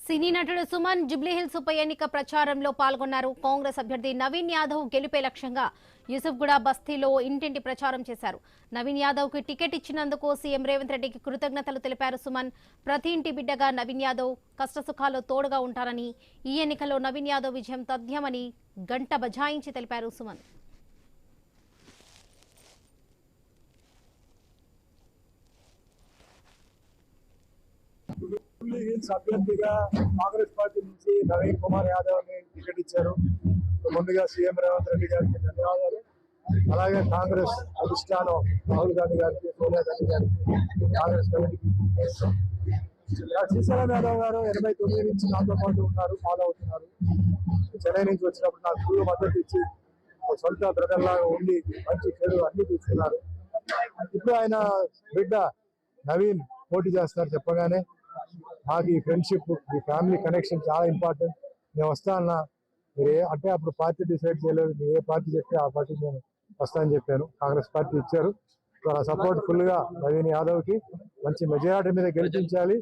సినీ నటుడు సుమన్ జుబ్లీహిల్స్ ఉప ఎన్నిక ప్రచారంలో పాల్గొన్నారు. కాంగ్రెస్ అభ్యర్థి నవీన్ యాదవ్ గెలుపే లక్ష్యంగా యూసుఫ్గూడ బస్తీలో ఇంటింటి ప్రచారం చేశారు. నవీన్ యాదవ్ కి టికెట్ ఇచ్చినందుకు సీఎం రేవంత్ రెడ్డికి కృతజ్ఞతలు తెలిపారు సుమన్. ప్రతి ఇంటి బిడ్డగా నవీన్ యాదవ్ కష్టసుఖాల్లో తోడుగా ఉంటారని, ఈ ఎన్నికల్లో నవీన్ యాదవ్ విజయం తథ్యమని గంట బజాయించి తెలిపారు సుమన్. అభ్యర్థిగా కాంగ్రెస్ పార్టీ నుంచి నవీన్ కుమార్ యాదవ్ ని టికెట్ ఇచ్చారు. ముందుగా సీఎం రేవంత్ రెడ్డి గారికి ధన్యవాదాలు. అలాగే కాంగ్రెస్ అధిష్టానం రాహుల్ గాంధీ గారికి, సోనియా గాంధీ గారికి, కాంగ్రెస్ కమిటీకి శ్రీశైలం యాదవ్ గారు 89 నుంచి నాతో పాటు ఉన్నారు, ఫాలో అవుతున్నారు. చెన్నై నుంచి వచ్చినప్పుడు నాకు ఫుల్ మద్దతు ఇచ్చి సొంత బ్రదర్ లాగా ఉండి మంచి చెడు అన్ని తీసుకున్నారు. ఇప్పుడు ఆయన బిడ్డ నవీన్ పోటీ చేస్తారు చెప్పగానే నాకు ఈ ఫ్రెండ్షిప్, ఈ ఫ్యామిలీ కనెక్షన్ చాలా ఇంపార్టెంట్. నేను వస్తా అన్నా, మీరు అంటే అప్పుడు పార్టీ డిసైడ్ చేయలేదు, ఏ పార్టీ చెప్తే ఆ పార్టీ నేను వస్తానని చెప్పాను. కాంగ్రెస్ పార్టీ ఇచ్చారు. సపోర్ట్ ఫుల్ గా నవీన్ యాదవ్ కి మంచి మెజారిటీ మీద గెలిపించాలి.